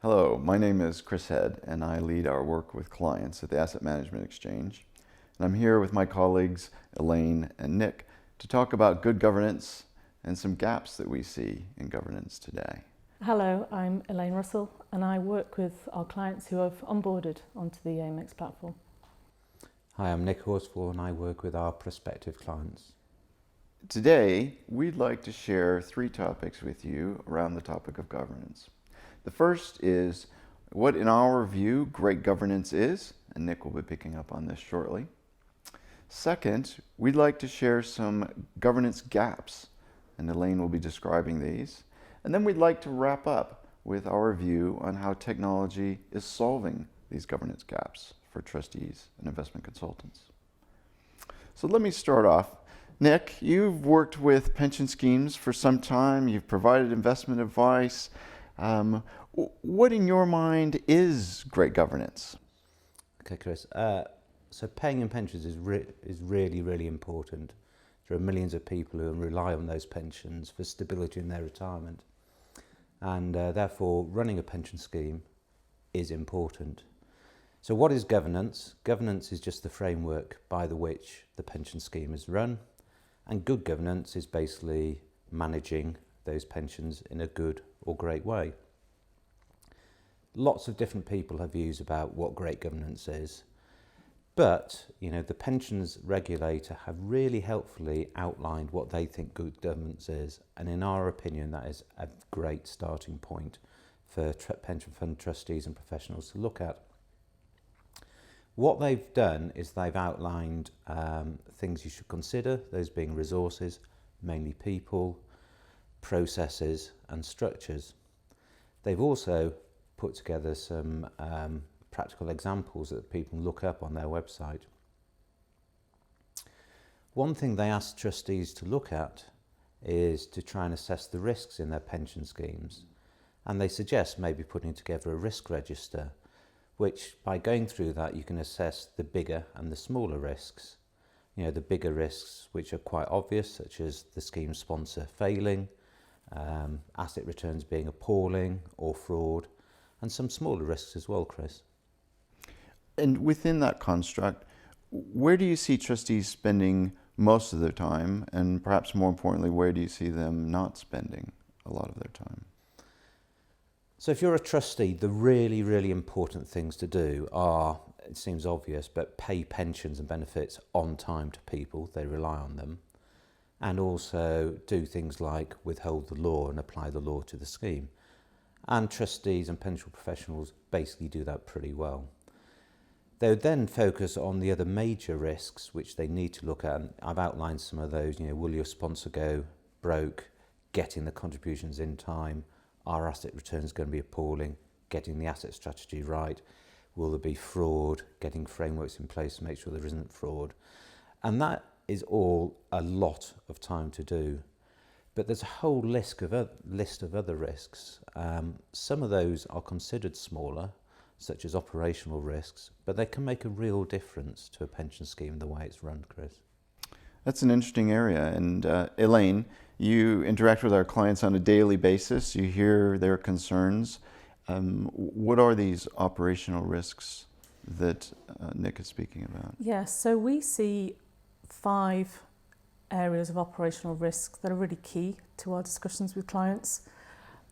Hello, my name is Chris Head and I lead our work with clients at the Asset Management Exchange. And I'm here with my colleagues Elaine and Nick to talk about good governance and some gaps that we see in governance today. Hello, I'm Elaine Russell and I work with our clients who have onboarded onto the AMX platform. Hi, I'm Nick Horsfall and I work with our prospective clients. Today, we'd like to share 3 topics with you around the topic of governance. The first is what, in our view, great governance is, and Nick will be picking up on this shortly. Second, we'd like to share some governance gaps, and Elaine will be describing these. And then we'd like to wrap up with our view on how technology is solving these governance gaps for trustees and investment consultants. So let me start off. Nick, you've worked with pension schemes for some time. You've provided investment advice. What in your mind is great governance? Okay, Chris. So paying in pensions is really, really important. There are millions of people who rely on those pensions for stability in their retirement. And therefore, running a pension scheme is important. So what is governance? Governance is just the framework by which the pension scheme is run. And good governance is basically managing those pensions in a good or great way. Lots of different people have views about what great governance is, but the Pensions Regulator have really helpfully outlined what they think good governance is, and in our opinion that is a great starting point for pension fund trustees and professionals to look at. What they've done is they've outlined things you should consider, those being resources, mainly people, processes and structures. They've also put together some practical examples that people can look up on their website. One thing they ask trustees to look at is to try and assess the risks in their pension schemes, and they suggest maybe putting together a risk register, which by going through that you can assess the bigger and the smaller risks. The bigger risks which are quite obvious, such as the scheme sponsor failing, asset returns being appalling or fraud, and some smaller risks as well, Chris. And within that construct, where do you see trustees spending most of their time, and perhaps more importantly, where do you see them not spending a lot of their time? So if you're a trustee, the really, really important things to do are, it seems obvious, but pay pensions and benefits on time to people, they rely on them, and also do things like withhold the law and apply the law to the scheme. And trustees and pension professionals basically do that pretty well. They would then focus on the other major risks which they need to look at, and I've outlined some of those. Will your sponsor go broke, getting the contributions in time, are asset returns going to be appalling, getting the asset strategy right, will there be fraud, getting frameworks in place to make sure there isn't fraud. And that is all a lot of time to do. But there's a whole list of other risks. Some of those are considered smaller, such as operational risks, but they can make a real difference to a pension scheme the way it's run, Chris. That's an interesting area. And Elaine, you interact with our clients on a daily basis. You hear their concerns. What are these operational risks that Nick is speaking about? Yes, so we see 5 areas of operational risk that are really key to our discussions with clients.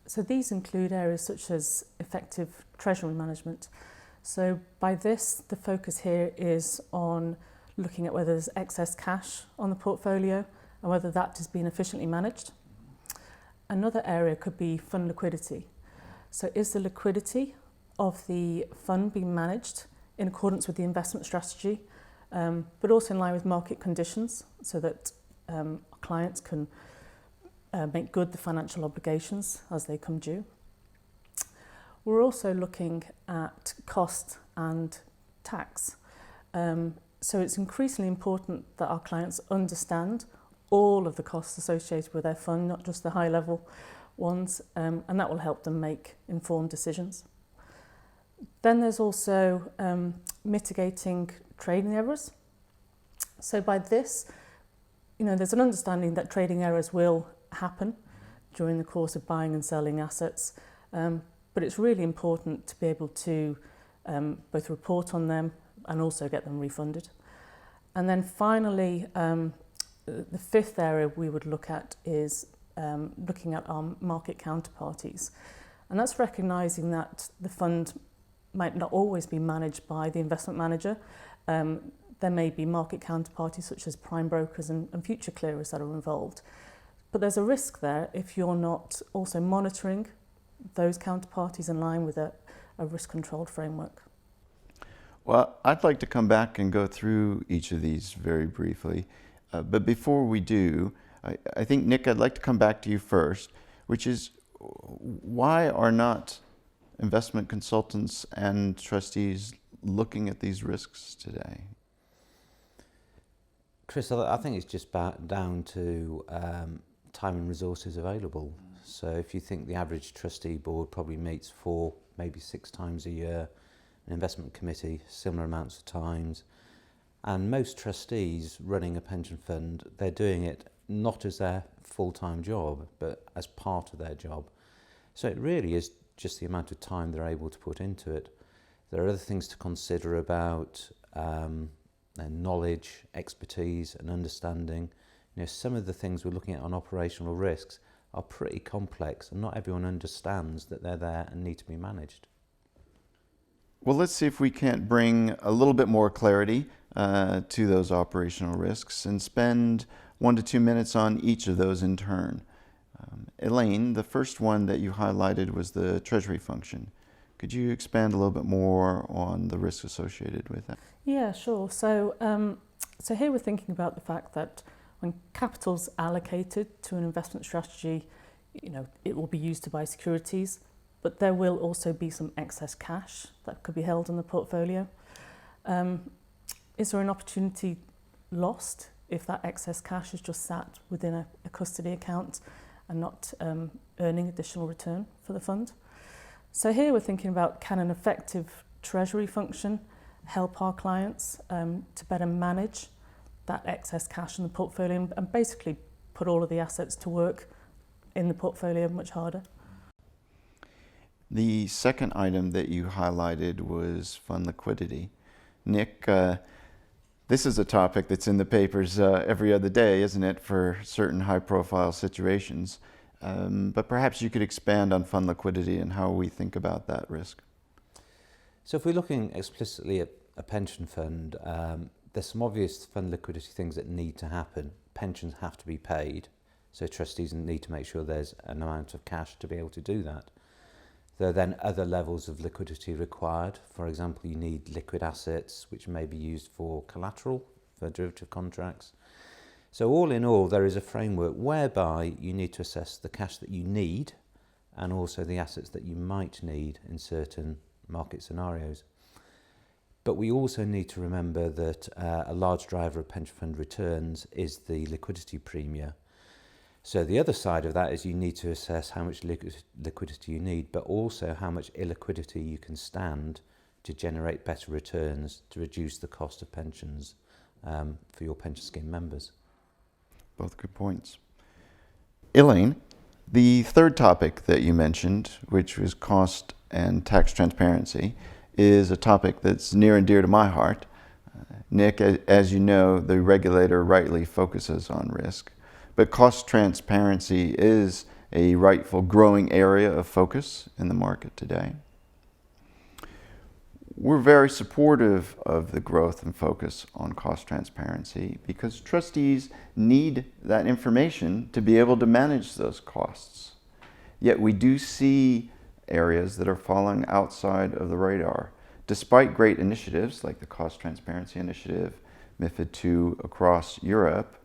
So these include areas such as effective treasury management. So by this, the focus here is on looking at whether there's excess cash on the portfolio and whether that has been efficiently managed. Another area could be fund liquidity. So is the liquidity of the fund being managed in accordance with the investment strategy, but also in line with market conditions so that clients can make good the financial obligations as they come due. We're also looking at cost and tax. So it's increasingly important that our clients understand all of the costs associated with their fund, not just the high level ones, and that will help them make informed decisions. Then there's also mitigating trading errors. So by this, there's an understanding that trading errors will happen during the course of buying and selling assets, but But it's really important to be able to both report on them and also get them refunded. And then finally, the fifth area we would look at is looking at our market counterparties. And that's recognising that the fund might not always be managed by the investment manager. There may be market counterparties such as prime brokers and future clearers that are involved. But there's a risk there if you're not also monitoring those counterparties in line with a risk-controlled framework. Well, I'd like to come back and go through each of these very briefly. But before we do, I think, Nick, I'd like to come back to you first, which is why are not investment consultants and trustees looking at these risks today? Chris, I think it's just down to time and resources available. So if you think the average trustee board probably meets 4, maybe 6 times a year, an investment committee, similar amounts of times, and most trustees running a pension fund, they're doing it not as their full-time job, but as part of their job. So it really is just the amount of time they're able to put into it. There are other things to consider about their knowledge, expertise and understanding. You know, some of the things we're looking at on operational risks are pretty complex and not everyone understands that they're there and need to be managed. Well, let's see if we can't bring a little bit more clarity to those operational risks and spend 1 to 2 minutes on each of those in turn. Elaine, the first one that you highlighted was the Treasury function. Could you expand a little bit more on the risks associated with that? Yeah, sure. So here we're thinking about the fact that when capital's allocated to an investment strategy, you know, it will be used to buy securities, but there will also be some excess cash that could be held in the portfolio. Is there an opportunity lost if that excess cash is just sat within a custody account and not earning additional return for the fund? So here we're thinking about, can an effective Treasury function help our clients to better manage that excess cash in the portfolio and basically put all of the assets to work in the portfolio much harder? The second item that you highlighted was fund liquidity. Nick, this is a topic that's in the papers every other day, isn't it, for certain high-profile situations? But perhaps you could expand on fund liquidity and how we think about that risk. So if we're looking explicitly at a pension fund, there's some obvious fund liquidity things that need to happen. Pensions have to be paid, so trustees need to make sure there's an amount of cash to be able to do that. There are then other levels of liquidity required. For example, you need liquid assets, which may be used for collateral, for derivative contracts. So all in all, there is a framework whereby you need to assess the cash that you need and also the assets that you might need in certain market scenarios. But we also need to remember that a large driver of pension fund returns is the liquidity premium. So the other side of that is you need to assess how much liquidity you need, but also how much illiquidity you can stand to generate better returns to reduce the cost of pensions for your pension scheme members. Both good points. Elaine, the third topic that you mentioned, which was cost and tax transparency, is a topic that's near and dear to my heart. Nick, as you know, the regulator rightly focuses on risk, but cost transparency is a rightful growing area of focus in the market today. We're very supportive of the growth and focus on cost transparency because trustees need that information to be able to manage those costs. Yet we do see areas that are falling outside of the radar. Despite great initiatives like the Cost Transparency Initiative, MiFID II across Europe,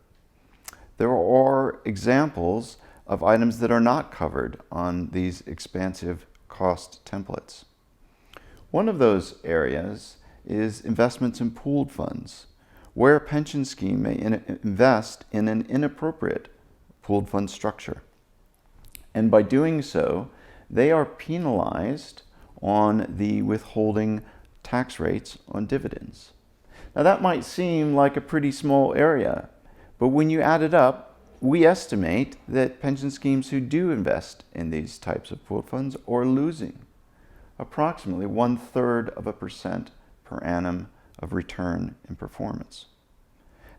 there are examples of items that are not covered on these expansive cost templates. One of those areas is investments in pooled funds, where a pension scheme may invest in an inappropriate pooled fund structure. And by doing so, they are penalized on the withholding tax rates on dividends. Now that might seem like a pretty small area, but when you add it up, we estimate that pension schemes who do invest in these types of pooled funds are losing approximately 1/3% per annum of return in performance.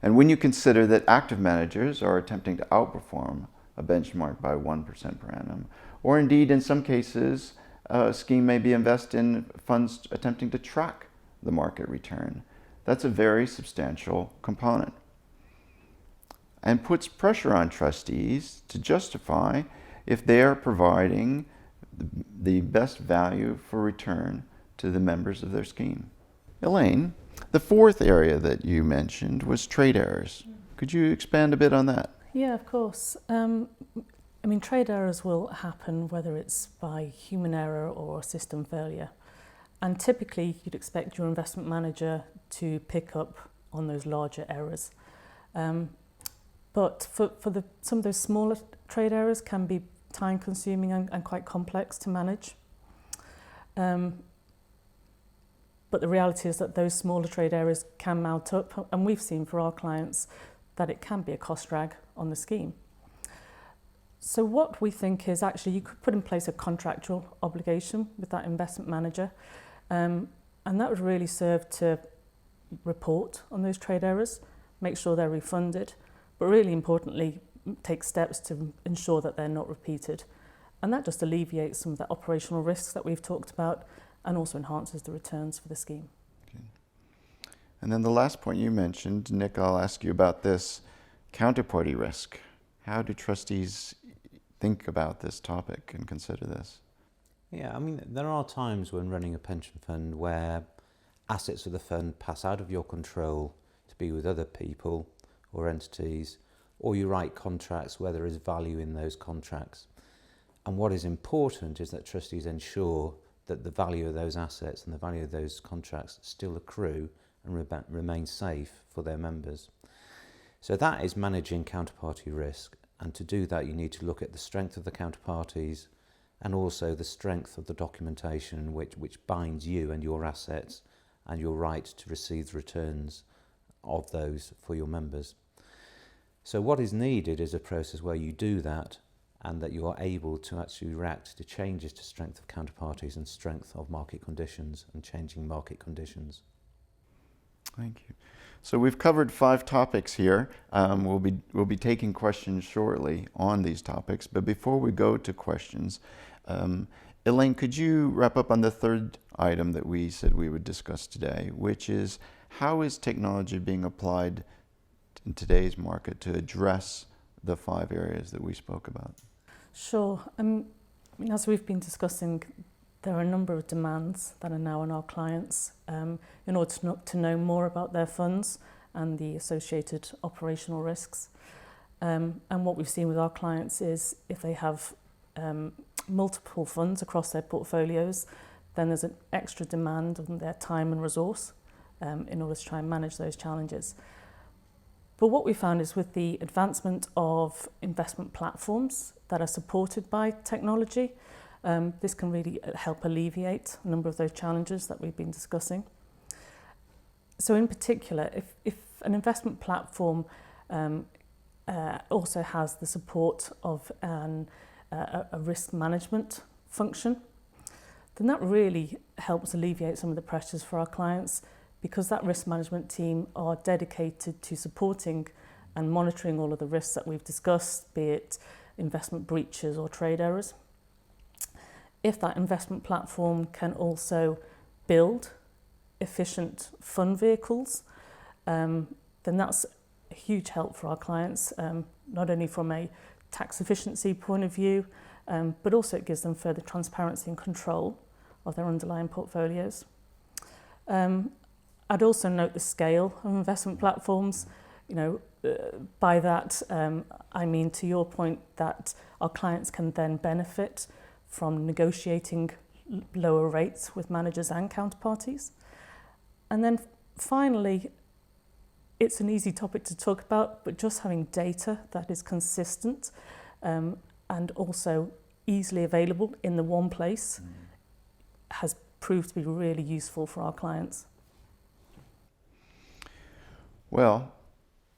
And when you consider that active managers are attempting to outperform a benchmark by 1% per annum, or indeed in some cases, a scheme may be invested in funds attempting to track the market return, that's a very substantial component and puts pressure on trustees to justify if they are providing the best value for return to the members of their scheme. Elaine, the fourth area that you mentioned was trade errors. Could you expand a bit on that? Yeah, of course. Trade errors will happen whether it's by human error or system failure. And typically, you'd expect your investment manager to pick up on those larger errors. But for some of those smaller trade errors can be time-consuming and quite complex to manage. But the reality is that those smaller trade errors can mount up, and we've seen for our clients that it can be a cost drag on the scheme. So what we think is actually you could put in place a contractual obligation with that investment manager, and that would really serve to report on those trade errors, make sure they're refunded, but really importantly, take steps to ensure that they're not repeated. And that just alleviates some of the operational risks that we've talked about and also enhances the returns for the scheme. Okay. And then the last point you mentioned, Nick, I'll ask you about this, counterparty risk. How do trustees think about this topic and consider this? Yeah, there are times when running a pension fund where assets of the fund pass out of your control to be with other people or entities, or you write contracts where there is value in those contracts. And what is important is that trustees ensure that the value of those assets and the value of those contracts still accrue and remain safe for their members. So that is managing counterparty risk. And to do that, you need to look at the strength of the counterparties and also the strength of the documentation which binds you and your assets and your right to receive the returns of those for your members. So what is needed is a process where you do that and that you are able to actually react to changes to strength of counterparties and strength of market conditions and changing market conditions. Thank you. So we've covered 5 topics here. We'll be taking questions shortly on these topics. But before we go to questions, Elaine, could you wrap up on the third item that we said we would discuss today, which is how is technology being applied in today's market to address the 5 areas that we spoke about? Sure. As we've been discussing, there are a number of demands that are now on our clients in order to know more about their funds and the associated operational risks. And what we've seen with our clients is if they have multiple funds across their portfolios, then there's an extra demand on their time and resource in order to try and manage those challenges. But what we found is with the advancement of investment platforms that are supported by technology, this can really help alleviate a number of those challenges that we've been discussing. So in particular, if an investment platform also has the support of a risk management function, then that really helps alleviate some of the pressures for our clients, because that risk management team are dedicated to supporting and monitoring all of the risks that we've discussed, be it investment breaches or trade errors. If that investment platform can also build efficient fund vehicles, then that's a huge help for our clients, not only from a tax efficiency point of view, but also it gives them further transparency and control of their underlying portfolios. I'd also note the scale of investment platforms. By that, I mean, to your point, that our clients can then benefit from negotiating lower rates with managers and counterparties. And then finally, it's an easy topic to talk about, but just having data that is consistent and also easily available in the one place has proved to be really useful for our clients. Well,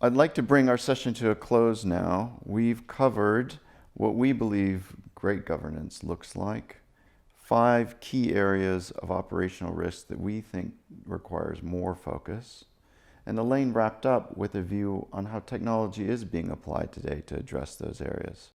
I'd like to bring our session to a close now. We've covered what we believe great governance looks like, 5 key areas of operational risk that we think requires more focus. And Elaine wrapped up with a view on how technology is being applied today to address those areas.